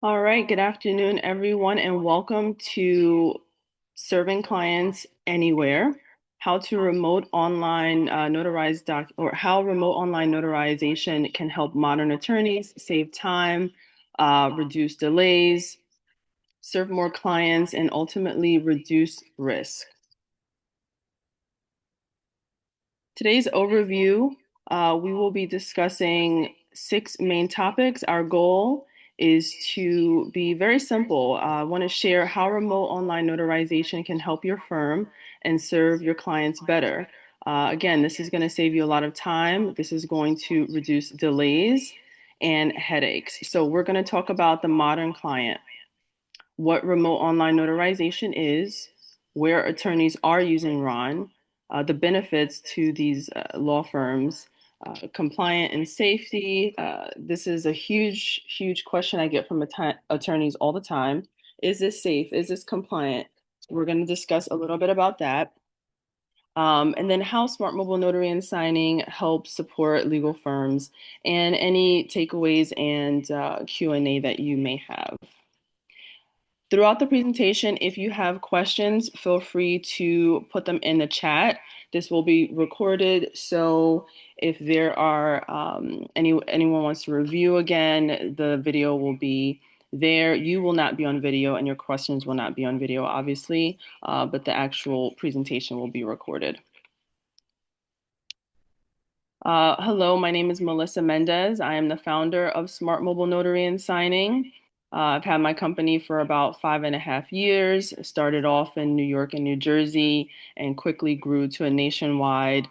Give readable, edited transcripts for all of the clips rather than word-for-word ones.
All right, good afternoon, everyone, and welcome to Serving Clients Anywhere. How to remote online notarize doc or how remote online notarization can help modern attorneys save time, reduce delays, serve more clients, and ultimately reduce risk. Today's overview, we will be discussing six main topics. Our goal is to be very simple. I want to share how remote online notarization can help your firm and serve your clients better. Again, this is going to save you a lot of time. This is going to reduce delays and headaches. So we're going to talk about the modern client, what remote online notarization is, where attorneys are using RON, the benefits to these law firms, compliant and safety. This is a huge, huge question I get from attorneys all the time. Is this safe? Is this compliant? We're going to discuss a little bit about that. And then how Smart Mobile Notary and Signing helps support legal firms and any takeaways and Q&A that you may have. Throughout the presentation, if you have questions, feel free to put them in the chat. This will be recorded, so if there are anyone wants to review again, the video will be there. You will not be on video, and your questions will not be on video, obviously, but the actual presentation will be recorded. Hello, my name is Melissa Mendez. I am the founder of Smart Mobile Notary and Signing. I've had my company for about 5.5 years. Started off in New York and New Jersey and quickly grew to a nationwide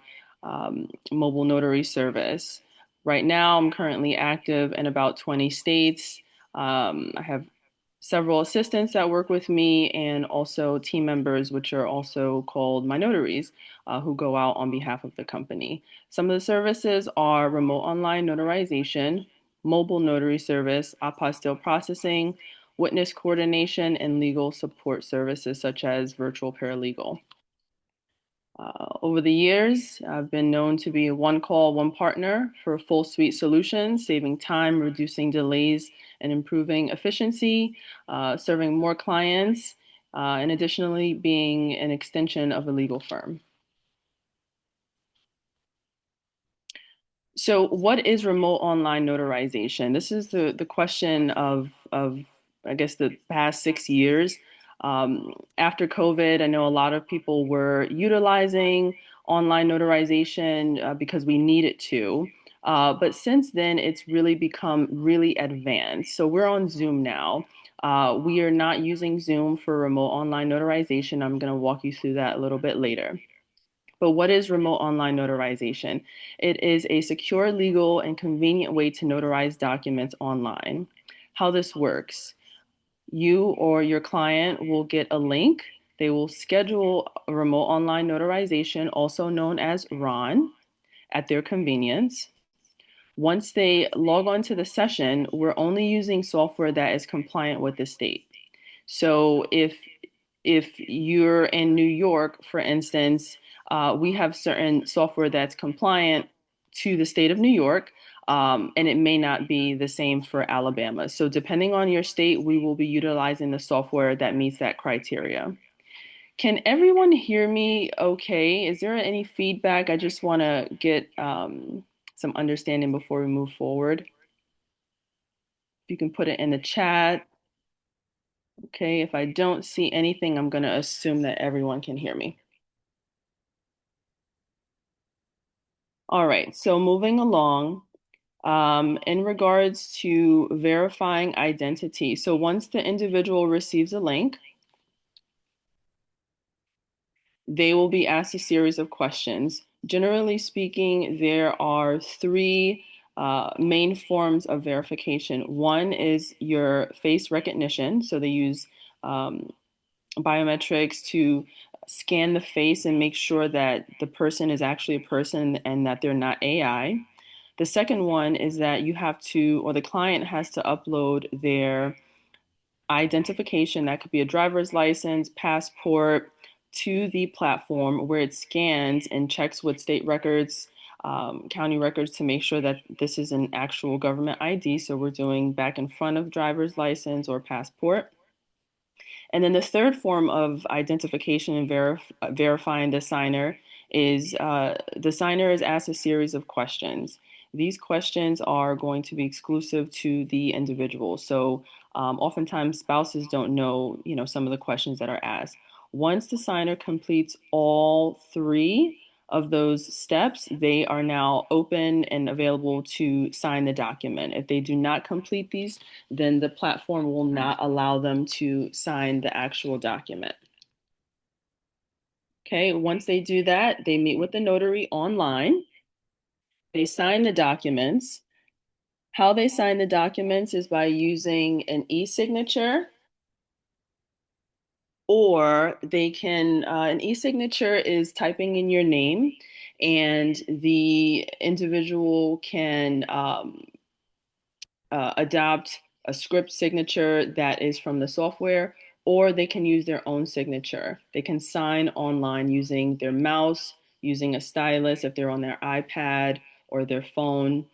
mobile notary service. Right now, I'm currently active in about 20 states. I have several assistants that work with me and also team members, which are also called my notaries, who go out on behalf of the company. Some of the services are remote online notarization, mobile notary service, apostille processing, witness coordination, and legal support services such as virtual paralegal. Over the years, I've been known to be a one call, one partner for full suite solutions, saving time, reducing delays, and improving efficiency, serving more clients, and additionally being an extension of a legal firm. So, what is remote online notarization? This is the question of I guess the past 6 years. After COVID, I know a lot of people were utilizing online notarization because we needed to. But since then, it's really become really advanced. So we're on Zoom now. We are not using Zoom for remote online notarization. I'm going to walk you through that a little bit later. But what is remote online notarization? It is a secure, legal, and convenient way to notarize documents online. How this works: you or your client will get a link. They will schedule a remote online notarization, also known as RON, at their convenience. Once they log on to the session, we're only using software that is compliant with the state. So if you're in New York, for instance, we have certain software that's compliant to the state of New York, and it may not be the same for Alabama. So depending on your state, we will be utilizing the software that meets that criteria. Can everyone hear me okay? Is there any feedback? I just want to get some understanding before we move forward. If you can put it in the chat. Okay, if I don't see anything, I'm going to assume that everyone can hear me. All right, so moving along, in regards to verifying identity. So once the individual receives a link, they will be asked a series of questions. Generally speaking, there are three main forms of verification. One is your face recognition. So they use biometrics to scan the face and make sure that the person is actually a person and that they're not AI. The second one is that you have to, or the client has to upload their identification, that could be a driver's license, passport, to the platform where it scans and checks with state records county records to make sure that this is an actual government ID. So we're doing back and front of driver's license or passport. And then the third form of identification and verifying the signer is the signer is asked a series of questions. These questions are going to be exclusive to the individual. So oftentimes spouses don't know, some of the questions that are asked. Once the signer completes all three of those steps, they are now open and available to sign the document. If they do not complete these, then the platform will not allow them to sign the actual document. Okay, once they do that, they meet with the notary online. They sign the documents. How they sign the documents is by using an e-signature, or an e-signature is typing in your name, and the individual can adopt a script signature that is from the software, or they can use their own signature. They can sign online using their mouse, using a stylus if they're on their iPad or their phone,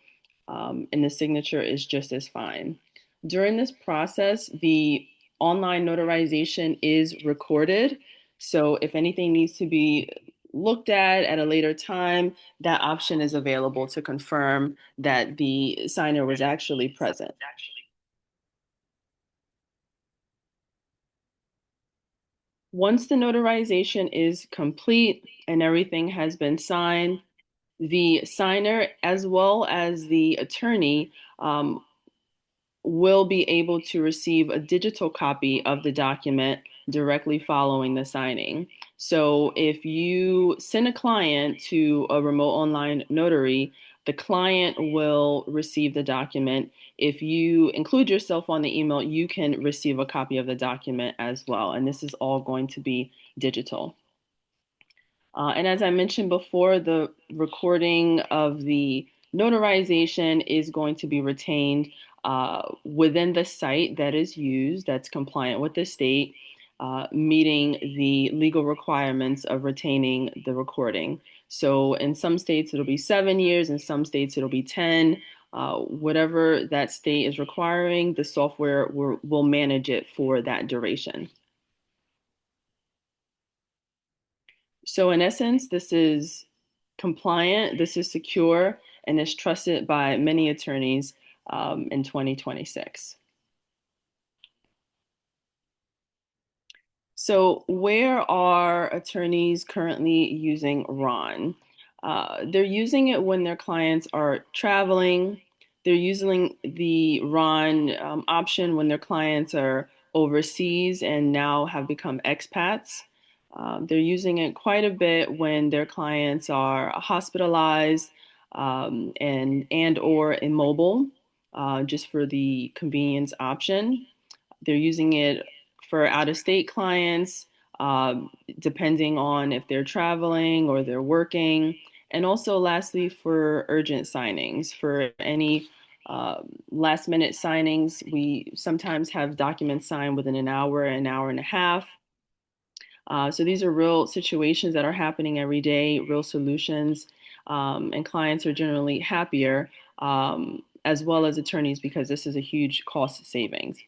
and the signature is just as fine. During this process, the online notarization is recorded. So if anything needs to be looked at a later time, that option is available to confirm that the signer was actually present. Once the notarization is complete and everything has been signed, the signer as well as the attorney will be able to receive a digital copy of the document directly following the signing. So if you send a client to a remote online notary, the client will receive the document. If you include yourself on the email, you can receive a copy of the document as well. And this is all going to be digital. And as I mentioned before, the recording of the notarization is going to be retained within the site that is used, that's compliant with the state, meeting the legal requirements of retaining the recording. So in some states, it'll be 7 years, in some states, it'll be 10. Whatever that state is requiring, the software will manage it for that duration. So in essence, this is compliant, this is secure, and is trusted by many attorneys in 2026. So where are attorneys currently using Ron? They're using it when their clients are traveling. They're using the Ron option when their clients are overseas and now have become expats. They're using it quite a bit when their clients are hospitalized and or immobile, just for the convenience option. They're using it for out-of-state clients, depending on if they're traveling or they're working. And also, lastly, for urgent signings, for any last minute signings, we sometimes have documents signed within an hour and a half. So these are real situations that are happening every day, real solutions, and clients are generally happier, as well as attorneys, because this is a huge cost savings.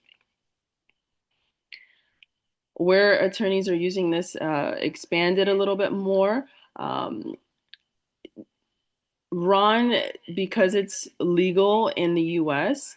Where attorneys are using this expanded a little bit more. Um, Ron, because it's legal in the US,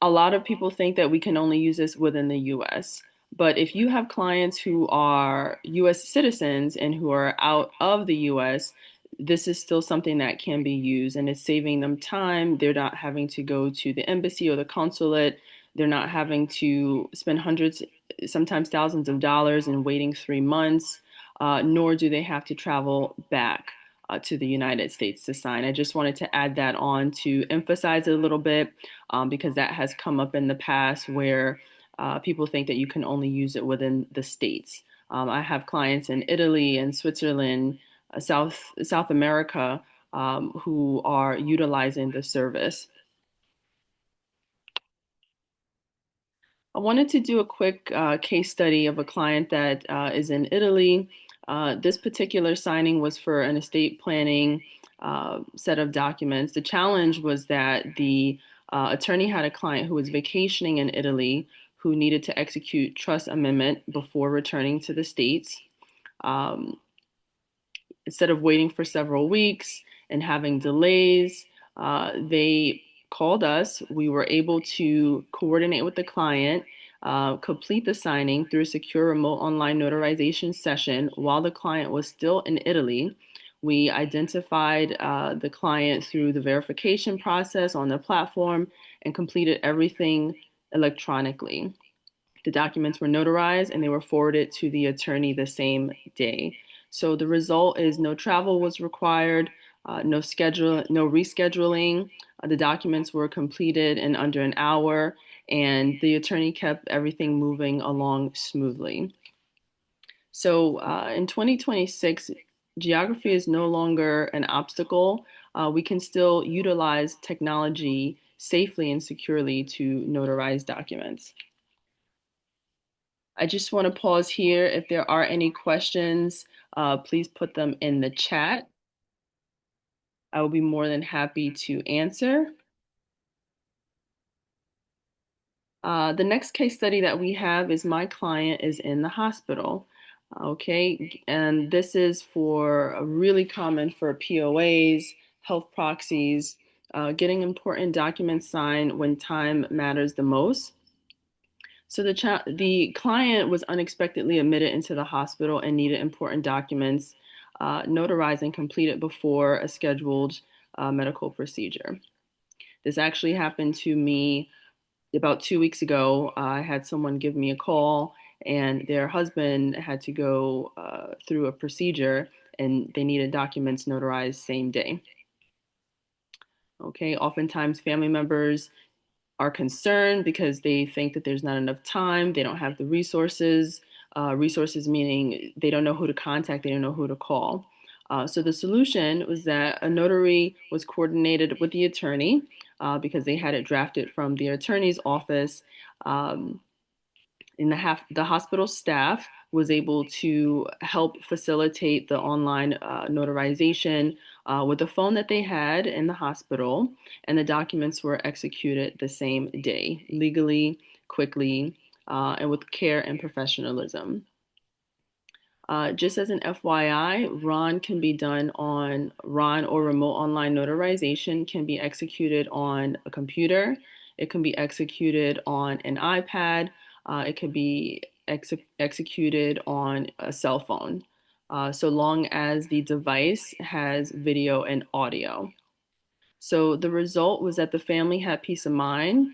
a lot of people think that we can only use this within the US. But if you have clients who are US citizens and who are out of the US, this is still something that can be used, and it's saving them time. They're not having to go to the embassy or the consulate. They're not having to spend hundreds, sometimes thousands of dollars and waiting 3 months, nor do they have to travel back to the United States to sign. I just wanted to add that on to emphasize it a little bit, because that has come up in the past where people think that you can only use it within the states. I have clients in Italy and Switzerland, South America, who are utilizing the service. I wanted to do a quick case study of a client that is in Italy. This particular signing was for an estate planning set of documents. The challenge was that the attorney had a client who was vacationing in Italy who needed to execute trust amendment before returning to the States. Um, Instead of waiting for several weeks and having delays, they called us. We were able to coordinate with the client, complete the signing through a secure remote online notarization session while the client was still in Italy. We identified the client through the verification process on the platform and completed everything electronically. The documents were notarized and they were forwarded to the attorney the same day. So the result is no travel was required, no rescheduling. The documents were completed in under an hour, and the attorney kept everything moving along smoothly. So in 2026, geography is no longer an obstacle. We can still utilize technology safely and securely to notarize documents. I just want to pause here. If there are any questions, please put them in the chat. I will be more than happy to answer. The next case study that we have is my client is in the hospital. Okay, and this is for really common for POAs, health proxies, getting important documents signed when time matters the most. So the client was unexpectedly admitted into the hospital and needed important documents notarized and completed before a scheduled medical procedure. This actually happened to me about 2 weeks ago. I had someone give me a call, and their husband had to go through a procedure, and they needed documents notarized same day. Okay, oftentimes family members are concerned because they think that there's not enough time, they don't have the resources, resources meaning they don't know who to contact, they don't know who to call. So the solution was that a notary was coordinated with the attorney because they had it drafted from the attorney's office. Um, the hospital staff was able to help facilitate the online notarization with the phone that they had in the hospital, and the documents were executed the same day, legally, quickly, and with care and professionalism. Just as an FYI, RON or remote online notarization can be executed on a computer. It can be executed on an iPad. It can be executed on a cell phone, so long as the device has video and audio. So the result was that the family had peace of mind.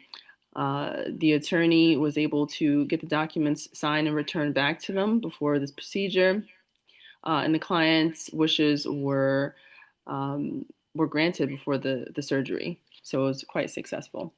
The attorney was able to get the documents signed and returned back to them before this procedure, and the client's wishes um, were granted before the surgery. So it was quite successful.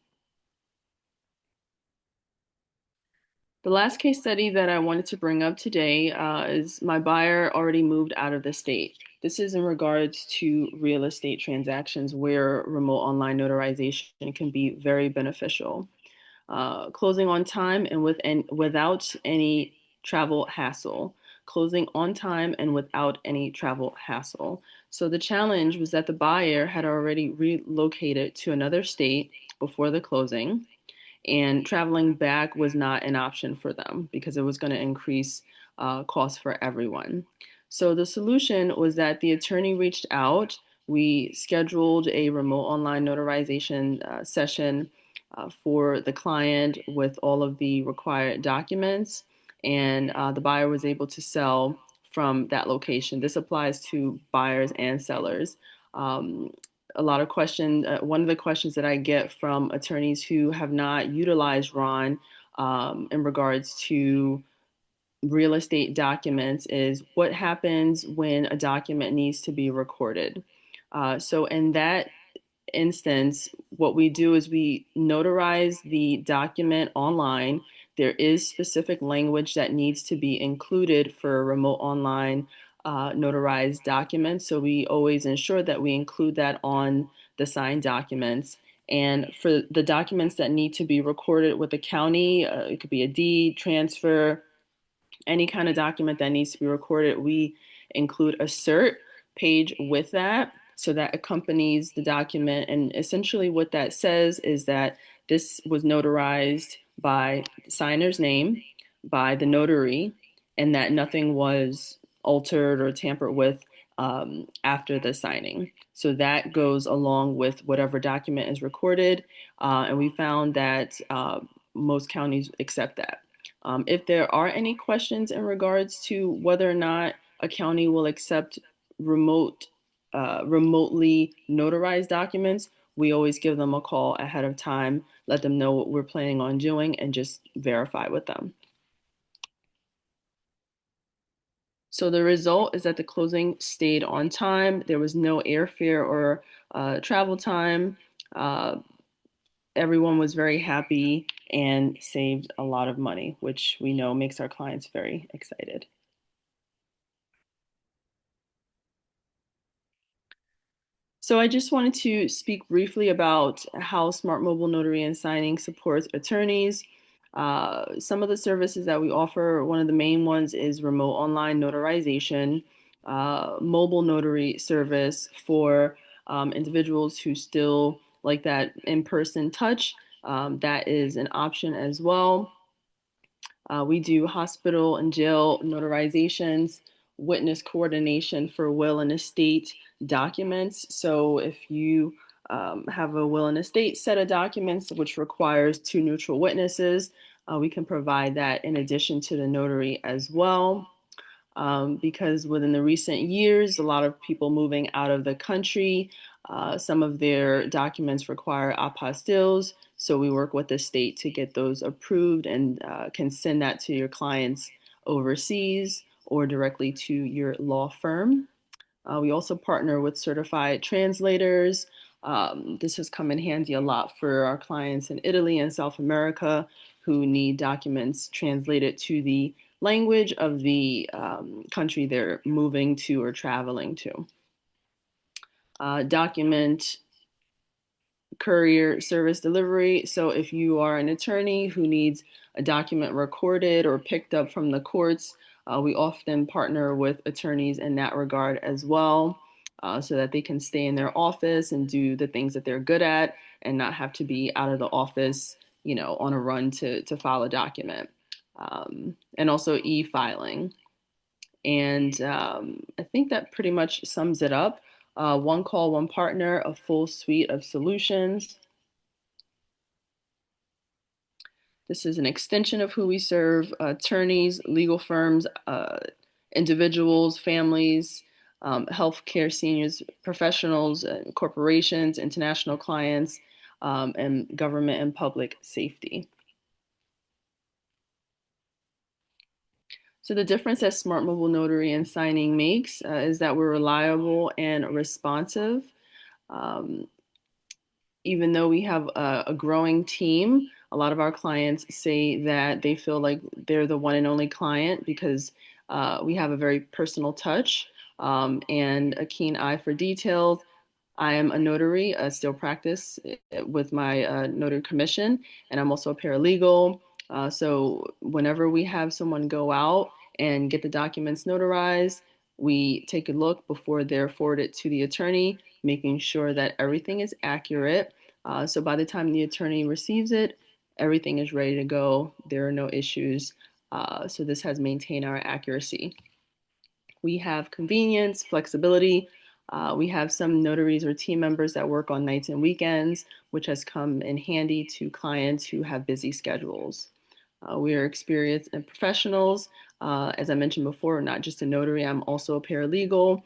The last case study that I wanted to bring up today is my buyer already moved out of the state. This is in regards to real estate transactions where remote online notarization can be very beneficial. Closing on time and without any travel hassle. Closing on time and without any travel hassle. So the challenge was that the buyer had already relocated to another state before the closing, and traveling back was not an option for them because it was going to increase costs for everyone. So the solution was that the attorney reached out. We scheduled a remote online notarization session for the client with all of the required documents, and the buyer was able to sell from that location. This applies to buyers and sellers. Um, a lot of questions. One of the questions that I get from attorneys who have not utilized RON in regards to real estate documents is what happens when a document needs to be recorded. So in that instance, what we do is we notarize the document online. There is specific language that needs to be included for remote online notarized documents. So we always ensure that we include that on the signed documents. And for the documents that need to be recorded with the county, it could be a deed, transfer, any kind of document that needs to be recorded, we include a cert page with that. So that accompanies the document. And essentially, what that says is that this was notarized by the signer's name, by the notary, and that nothing was altered or tampered with after the signing. So that goes along with whatever document is recorded. And we found that most counties accept that. If there are any questions in regards to whether or not a county will accept remotely notarized documents, we always give them a call ahead of time, let them know what we're planning on doing, and just verify with them. So the result is that the closing stayed on time. There was no airfare or travel time. Uh, Everyone was very happy and saved a lot of money, which we know makes our clients very excited. So I just wanted to speak briefly about how Smart Mobile Notary and Signing supports attorneys. Some of the services that we offer, one of the main ones is remote online notarization, mobile notary service for individuals who still like that in-person touch. That is an option as well. We do hospital and jail notarizations, witness coordination for will and estate documents. So if you have a will and estate set of documents which requires two neutral witnesses, we can provide that in addition to the notary as well. Because within the recent years, a lot of people moving out of the country, some of their documents require apostilles. So we work with the state to get those approved and can send that to your clients overseas or directly to your law firm. We also partner with certified translators. This has come in handy a lot for our clients in Italy and South America who need documents translated to the language of the country they're moving to or traveling to. Document courier service delivery. So if you are an attorney who needs a document recorded or picked up from the courts, we often partner with attorneys in that regard as well, so that they can stay in their office and do the things that they're good at and not have to be out of the office, on a run to file a document. And also e-filing. And I think that pretty much sums it up. One call, one partner, a full suite of solutions. This is an extension of who we serve: attorneys, legal firms, individuals, families, healthcare seniors, professionals, corporations, international clients, and government and public safety. So the difference that Smart Mobile Notary and Signing makes is that we're reliable and responsive. Um, Even though we have a growing team, a lot of our clients say that they feel like they're the one and only client because we have a very personal touch and a keen eye for details. I am a notary, still practice with my notary commission, and I'm also a paralegal. So whenever we have someone go out and get the documents notarized, we take a look before they're forwarded to the attorney, making sure that everything is accurate. So by the time the attorney receives it, everything is ready to go. There are no issues. So this has maintained our accuracy. We have convenience, flexibility. We have some notaries or team members that work on nights and weekends, which has come in handy to clients who have busy schedules. We are experienced and professionals. As I mentioned before, not just a notary, I'm also a paralegal.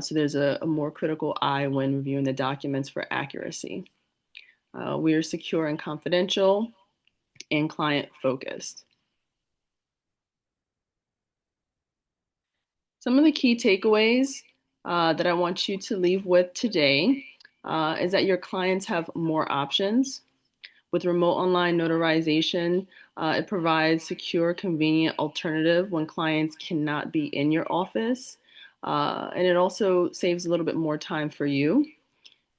So there's a more critical eye when reviewing the documents for accuracy. We are secure and confidential and client focused. Some of the key takeaways that I want you to leave with today is that your clients have more options. With remote online notarization, it provides secure, convenient alternative when clients cannot be in your office. And it also saves a little bit more time for you.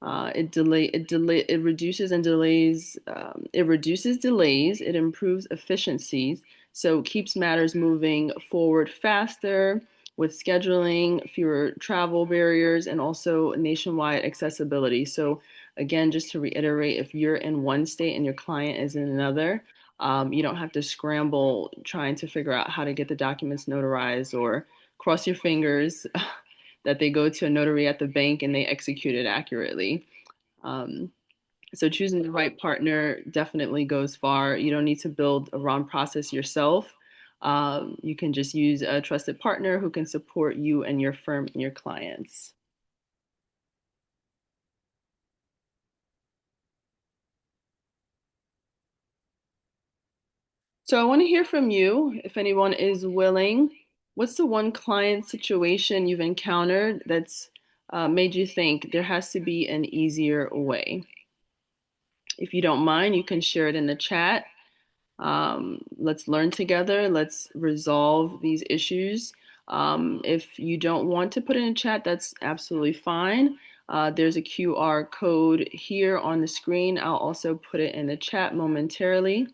It reduces and delays. It reduces delays. It improves efficiencies. So it keeps matters moving forward faster. with scheduling, fewer travel barriers, and also nationwide accessibility. So, again, just to reiterate, if you're in one state and your client is in another, you don't have to scramble trying to figure out how to get the documents notarized or cross your fingers that they go to a notary at the bank and they execute it accurately. Um, so choosing the right partner definitely goes far. You don't need to build a ROM process yourself. You can just use a trusted partner who can support you and your firm and your clients. So I want to hear from you if anyone is willing. What's the one client situation you've encountered that's made you think there has to be an easier way? If you don't mind, you can share it in the chat. Let's learn together. Let's resolve these issues. If you don't want to put it in chat, that's absolutely fine. There's a QR code here on the screen. I'll also put it in the chat momentarily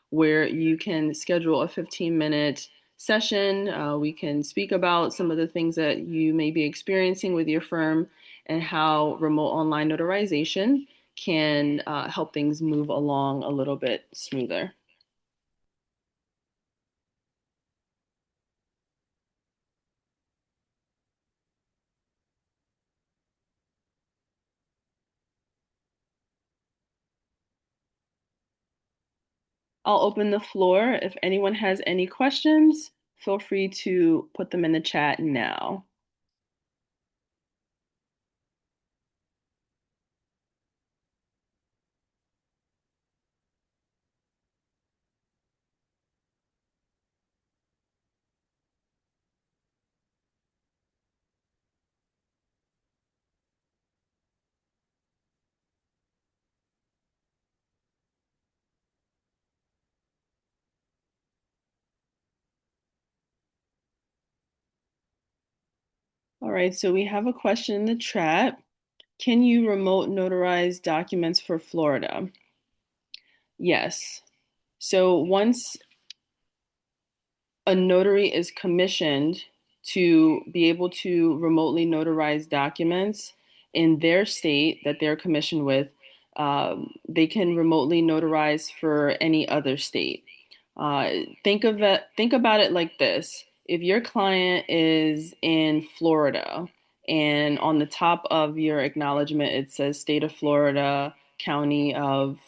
where you can schedule a 15-minute session. We can speak about some of the things that you may be experiencing with your firm and how remote online notarization can help things move along a little bit smoother. I'll open the floor. If anyone has any questions, feel free to put them in the chat now. All right, so we have a question in the chat. Can you remote notarize documents for Florida? Yes. So once a notary is commissioned to be able to remotely notarize documents in their state that they're commissioned with, they can remotely notarize for any other state. Think about it like this. If your client is in Florida and on the top of your acknowledgement it says state of Florida, county of,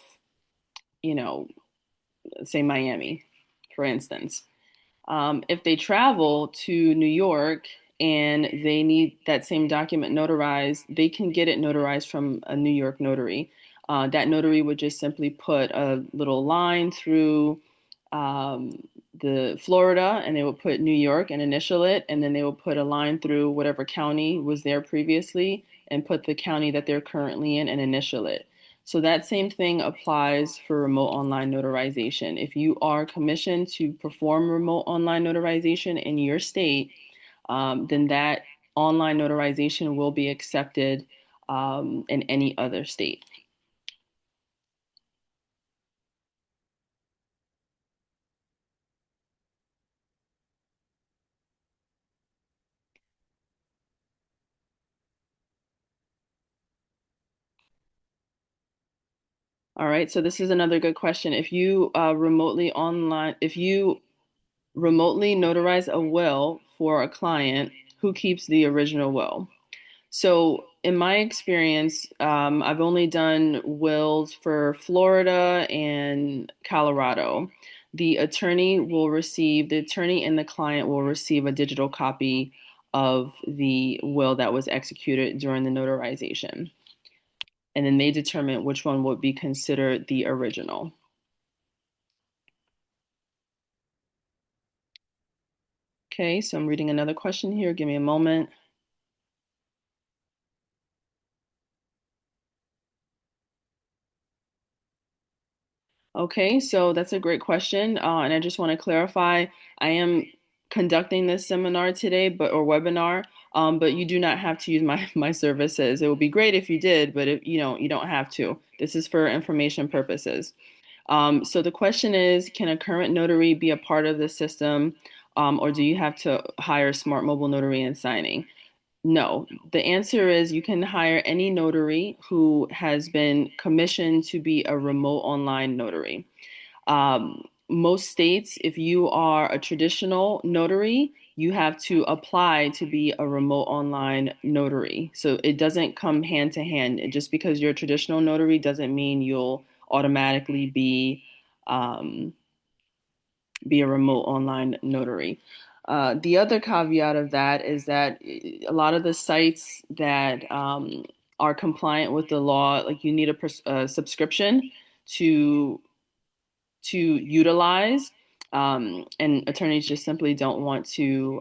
you know, say Miami, for instance. If they travel to New York and they need that same document notarized, they can get it notarized from a New York notary. That notary would just simply put a little line through the Florida and they will put New York and initial it, and then they will put a line through whatever county was there previously and put the county that they're currently in and initial it. So that same thing applies for remote online notarization. If you are commissioned to perform remote online notarization in your state, then that online notarization will be accepted in any other state. All right, so this is another good question. If you remotely notarize a will for a client, who keeps the original will? So, in my experience, I've only done wills for Florida and Colorado. The attorney and the client will receive a digital copy of the will that was executed during the notarization. And then they determine which one would be considered the original. Okay, so I'm reading another question here. Give me a moment. Okay, so that's a great question. And I just want to clarify, I am conducting this seminar today, or webinar, but you do not have to use my services. It would be great if you did, but if you don't have to. This is for information purposes. So the question is, can a current notary be a part of the system? or do you have to hire Smart Mobile Notary and Signing? No. The answer is you can hire any notary who has been commissioned to be a remote online notary. Most states, if you are a traditional notary, you have to apply to be a remote online notary. So it doesn't come hand to hand. Just because you're a traditional notary doesn't mean you'll automatically um, be a remote online notary. The other caveat of that is that a lot of the sites that are compliant with the law, like you need a subscription to utilize. And attorneys just simply don't want to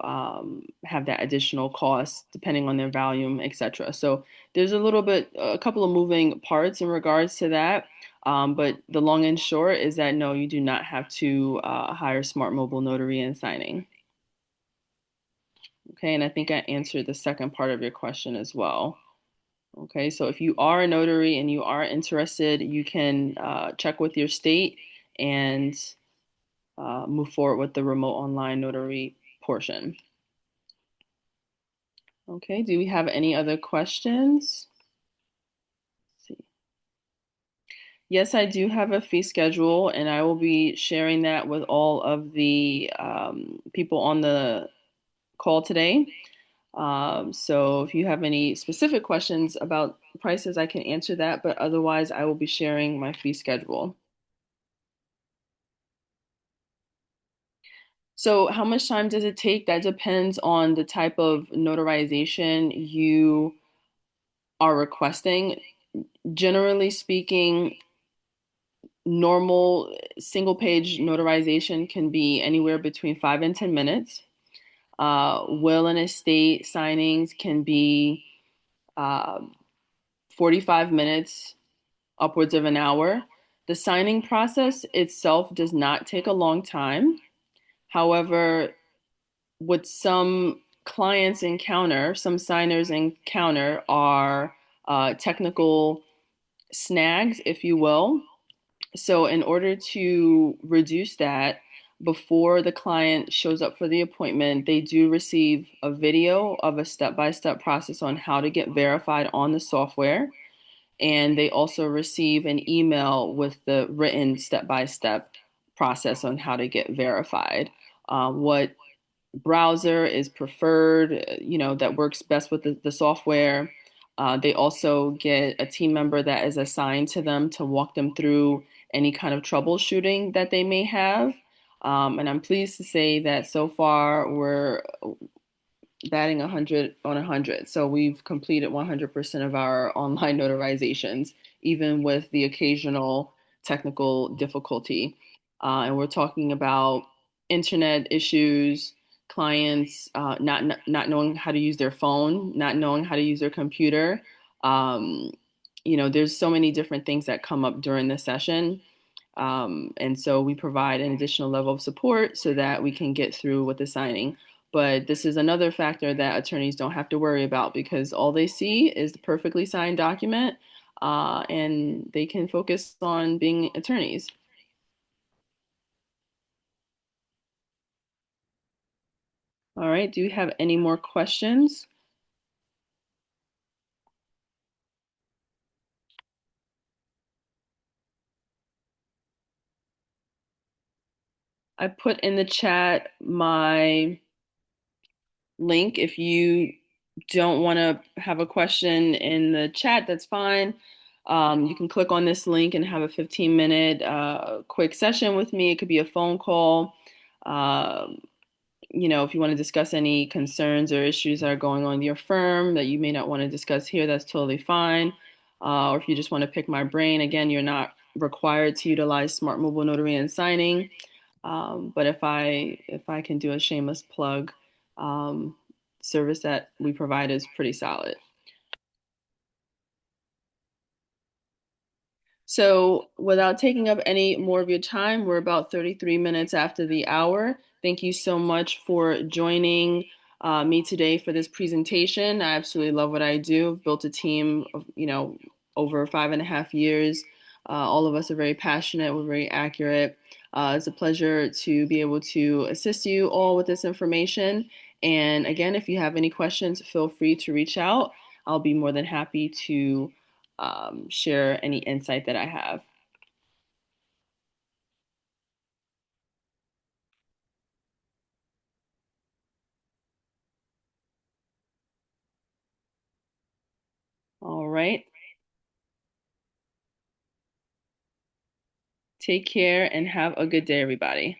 have that additional cost depending on their volume, etc. So there's a couple of moving parts in regards to that. But the long and short is that no, you do not have to hire Smart Mobile Notary and Signing. Okay, and I think I answered the second part of your question as well. Okay, so if you are a notary and you are interested, you can check with your state and move forward with the remote online notary portion. Okay, do we have any other questions? Let's see. Yes, I do have a fee schedule, and I will be sharing that with all of the people on the call today. So if you have any specific questions about prices, I can answer that, but otherwise, I will be sharing my fee schedule. So, how much time does it take? That depends on the type of notarization you are requesting. Generally speaking, normal single page notarization can be anywhere between 5 and 10 minutes. Will and estate signings can be uh, 45 minutes, upwards of an hour. The signing process itself does not take a long time. However, what some signers encounter are technical snags, if you will. So, in order to reduce that, before the client shows up for the appointment, they do receive a video of a step by step process on how to get verified on the software. And they also receive an email with the written step by step process on how to get verified. What browser is preferred, that works best with the software. They also get a team member that is assigned to them to walk them through any kind of troubleshooting that they may have. And I'm pleased to say that so far we're batting 100 on 100. So we've completed 100% of our online notarizations, even with the occasional technical difficulty. And we're talking about internet issues, clients not knowing how to use their phone, not knowing how to use their computer. Um, there's so many different things that come up during the session. And so we provide an additional level of support so that we can get through with the signing. But this is another factor that attorneys don't have to worry about because all they see is the perfectly signed document, and they can focus on being attorneys. All right, do you have any more questions? I put in the chat my link. If you don't want to have a question in the chat, that's fine. You can click on this link and have a 15-minute quick session with me. It could be a phone call. Um, if you want to discuss any concerns or issues that are going on in your firm that you may not want to discuss here, that's totally fine. Or if you just want to pick my brain, again, you're not required to utilize Smart Mobile Notary and Signing. But if I can do a shameless plug, um, service that we provide is pretty solid. So, without taking up any more of your time, we're about 33 minutes after the hour. Thank you so much for joining me today for this presentation. I absolutely love what I do. I've built a team of, over 5.5 years. All of us are very passionate. We're very accurate. It's a pleasure to be able to assist you all with this information. And again, if you have any questions, feel free to reach out. I'll be more than happy to share any insight that I have. All right. Take care and have a good day, everybody.